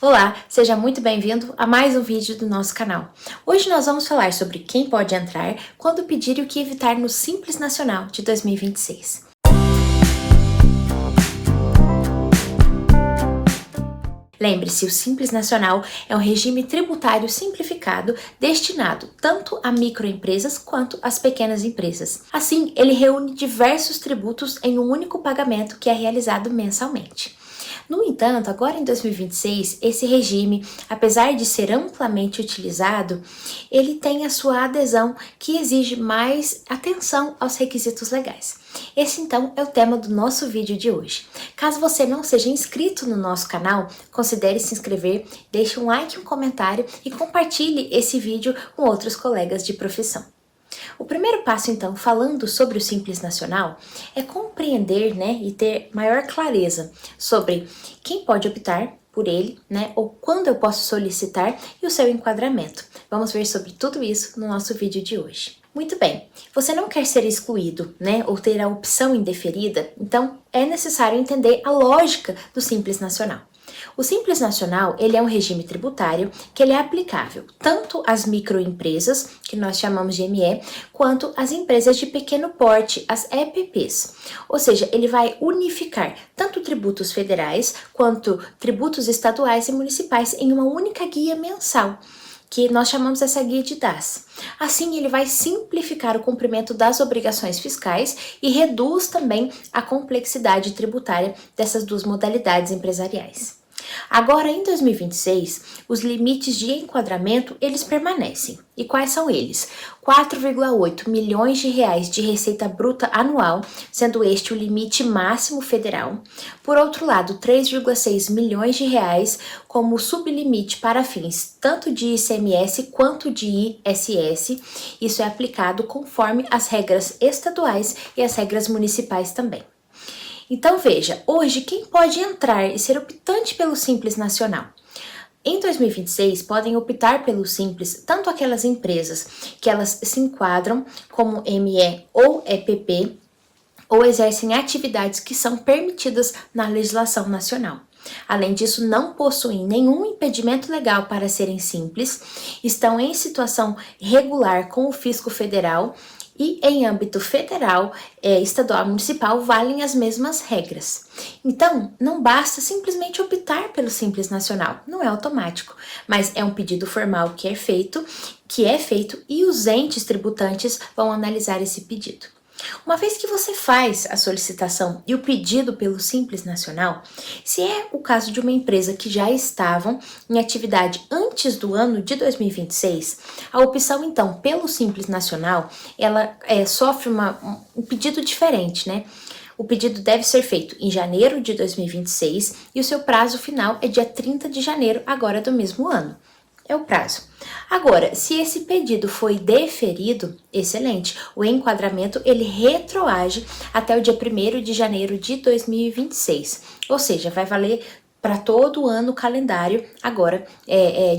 Olá, seja muito bem-vindo a mais um vídeo do nosso canal. Hoje nós vamos falar sobre quem pode entrar, quando pedir e o que evitar no Simples Nacional de 2026. Lembre-se, o Simples Nacional é um regime tributário simplificado destinado tanto a microempresas quanto às pequenas empresas. Assim, ele reúne diversos tributos em um único pagamento que é realizado mensalmente. No entanto, agora em 2026, esse regime, apesar de ser amplamente utilizado, ele tem a sua adesão que exige mais atenção aos requisitos legais. Esse então é o tema do nosso vídeo de hoje. Caso você não seja inscrito no nosso canal, considere se inscrever, deixe um like, um comentário e compartilhe esse vídeo com outros colegas de profissão. O primeiro passo, então, falando sobre o Simples Nacional, é compreender, e ter maior clareza sobre quem pode optar por ele, ou quando eu posso solicitar e o seu enquadramento. Vamos ver sobre tudo isso no nosso vídeo de hoje. Muito bem, você não quer ser excluído, ou ter a opção indeferida, então é necessário entender a lógica do Simples Nacional. O Simples Nacional, ele é um regime tributário que ele é aplicável tanto às microempresas, que nós chamamos de ME, quanto às empresas de pequeno porte, as EPPs. Ou seja, ele vai unificar tanto tributos federais quanto tributos estaduais e municipais em uma única guia mensal, que nós chamamos essa guia de DAS. Assim, ele vai simplificar o cumprimento das obrigações fiscais e reduz também a complexidade tributária dessas duas modalidades empresariais. Agora, em 2026, os limites de enquadramento, eles permanecem. E quais são eles? 4,8 milhões de reais de receita bruta anual, sendo este o limite máximo federal. Por outro lado, 3,6 milhões de reais como sublimite para fins tanto de ICMS quanto de ISS. Isso é aplicado conforme as regras estaduais e as regras municipais também. Então veja, hoje quem pode entrar e ser optante pelo Simples Nacional? Em 2026, podem optar pelo Simples tanto aquelas empresas que elas se enquadram como ME ou EPP ou exercem atividades que são permitidas na legislação nacional. Além disso, não possuem nenhum impedimento legal para serem simples, estão em situação regular com o fisco federal e em âmbito federal, estadual e municipal valem as mesmas regras. Então, não basta simplesmente optar pelo Simples Nacional, não é automático, mas é um pedido formal que é feito e os entes tributantes vão analisar esse pedido. Uma vez que você faz a solicitação e o pedido pelo Simples Nacional, se é o caso de uma empresa que já estavam em atividade antes do ano de 2026, a opção então pelo Simples Nacional, ela sofre um pedido diferente, O pedido deve ser feito em janeiro de 2026 e o seu prazo final é dia 30 de janeiro agora do mesmo ano. É o prazo. Agora, se esse pedido foi deferido, excelente, o enquadramento ele retroage até o dia 1º de janeiro de 2026, ou seja, vai valer para todo o ano calendário agora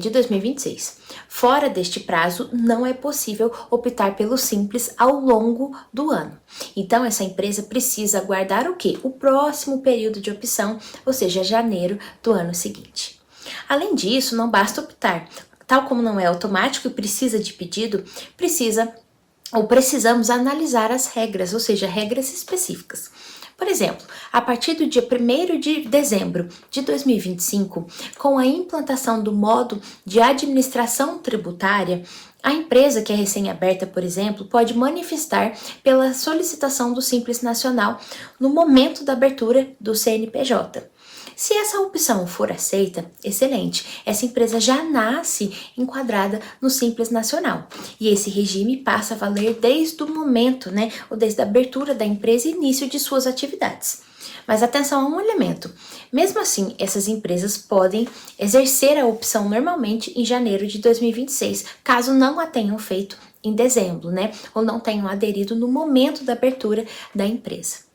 de 2026. Fora deste prazo, não é possível optar pelo Simples ao longo do ano. Então, essa empresa precisa aguardar o quê? O próximo período de opção, ou seja, janeiro do ano seguinte. Além disso, não basta optar. Tal como não é automático e precisa de pedido, precisamos analisar as regras, ou seja, regras específicas. Por exemplo, a partir do dia 1º de dezembro de 2025, com a implantação do modo de administração tributária, a empresa que é recém-aberta, por exemplo, pode manifestar pela solicitação do Simples Nacional no momento da abertura do CNPJ. Se essa opção for aceita, excelente, essa empresa já nasce enquadrada no Simples Nacional e esse regime passa a valer desde o momento, ou desde a abertura da empresa e início de suas atividades. Mas atenção a um elemento, mesmo assim, essas empresas podem exercer a opção normalmente em janeiro de 2026, caso não a tenham feito em dezembro, ou não tenham aderido no momento da abertura da empresa.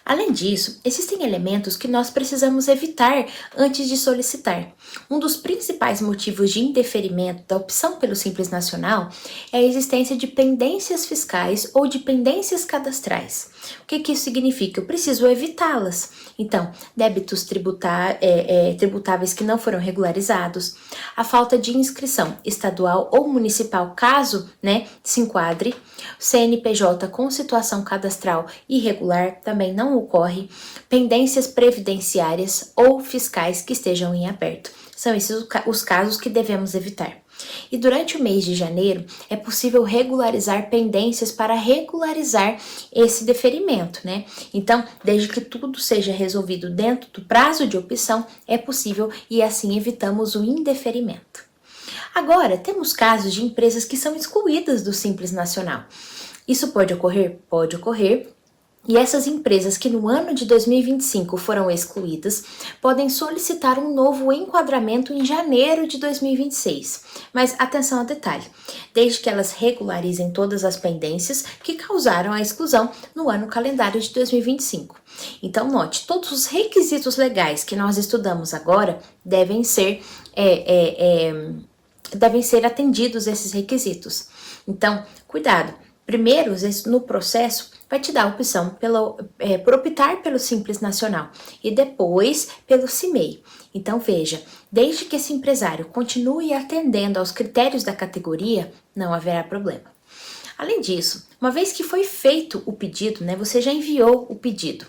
Além disso, existem elementos que nós precisamos evitar antes de solicitar. Um dos principais motivos de indeferimento da opção pelo Simples Nacional é a existência de pendências fiscais ou de pendências cadastrais. O que isso significa? Eu preciso evitá-las. Então, débitos tributáveis que não foram regularizados, a falta de inscrição estadual ou municipal, caso se enquadre, CNPJ com situação cadastral irregular também não ocorre, pendências previdenciárias ou fiscais que estejam em aberto. São esses os casos que devemos evitar. E durante o mês de janeiro, é possível regularizar pendências para regularizar esse deferimento, Então, desde que tudo seja resolvido dentro do prazo de opção, é possível e assim evitamos o indeferimento. Agora, temos casos de empresas que são excluídas do Simples Nacional. Isso pode ocorrer? Pode ocorrer. E essas empresas que no ano de 2025 foram excluídas podem solicitar um novo enquadramento em janeiro de 2026. Mas atenção ao detalhe, desde que elas regularizem todas as pendências que causaram a exclusão no ano calendário de 2025. Então note, todos os requisitos legais que nós estudamos agora devem ser atendidos esses requisitos. Então, cuidado. Primeiro, no processo, vai te dar a opção por optar pelo Simples Nacional e depois pelo CIMEI. Então veja, desde que esse empresário continue atendendo aos critérios da categoria, não haverá problema. Além disso, uma vez que foi feito o pedido, você já enviou o pedido.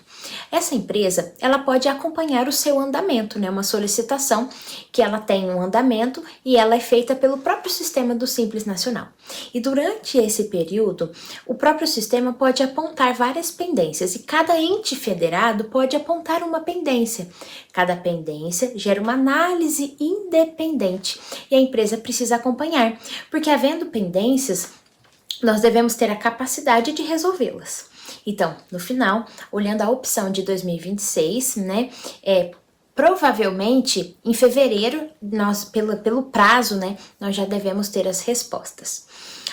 Essa empresa, ela pode acompanhar o seu andamento, uma solicitação que ela tem um andamento e ela é feita pelo próprio sistema do Simples Nacional. E durante esse período, o próprio sistema pode apontar várias pendências e cada ente federado pode apontar uma pendência. Cada pendência gera uma análise independente e a empresa precisa acompanhar, porque havendo pendências, nós devemos ter a capacidade de resolvê-las. Então, no final, olhando a opção de 2026, provavelmente em fevereiro, pelo prazo, nós já devemos ter as respostas.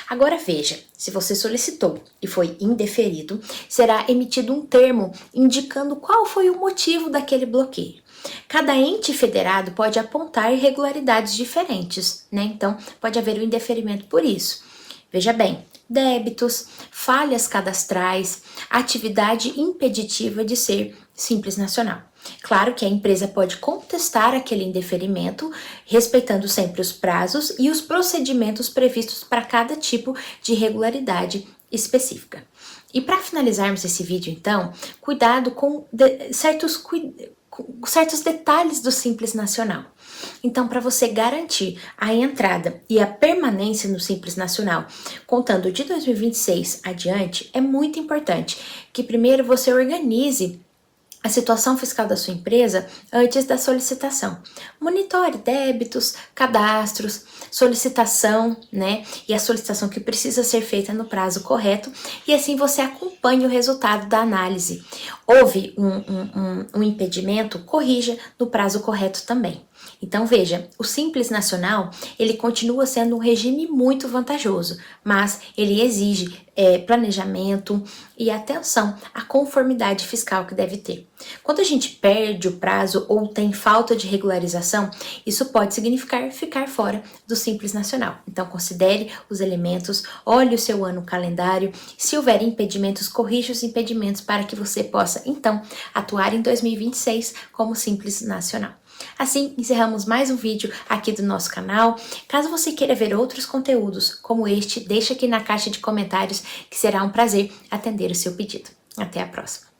Agora veja, se você solicitou e foi indeferido, será emitido um termo indicando qual foi o motivo daquele bloqueio. Cada ente federado pode apontar irregularidades diferentes, Então, pode haver um indeferimento por isso. Veja bem, débitos, falhas cadastrais, atividade impeditiva de ser Simples Nacional. Claro que a empresa pode contestar aquele indeferimento, respeitando sempre os prazos e os procedimentos previstos para cada tipo de irregularidade específica. E para finalizarmos esse vídeo, então, cuidado com certos detalhes do Simples Nacional. Então, para você garantir a entrada e a permanência no Simples Nacional, contando de 2026 adiante, é muito importante que primeiro você organize a situação fiscal da sua empresa antes da solicitação. Monitore débitos, cadastros, solicitação, E a solicitação que precisa ser feita no prazo correto, e assim você acompanha o resultado da análise. Houve um impedimento, corrija no prazo correto também. Então veja, o Simples Nacional, ele continua sendo um regime muito vantajoso, mas ele exige planejamento e atenção à conformidade fiscal que deve ter. Quando a gente perde o prazo ou tem falta de regularização, isso pode significar ficar fora do Simples Nacional. Então considere os elementos, olhe o seu ano calendário, se houver impedimentos, corrija os impedimentos para que você possa então atuar em 2026 como Simples Nacional. Assim, encerramos mais um vídeo aqui do nosso canal. Caso você queira ver outros conteúdos como este, deixa aqui na caixa de comentários que será um prazer atender o seu pedido. Até a próxima!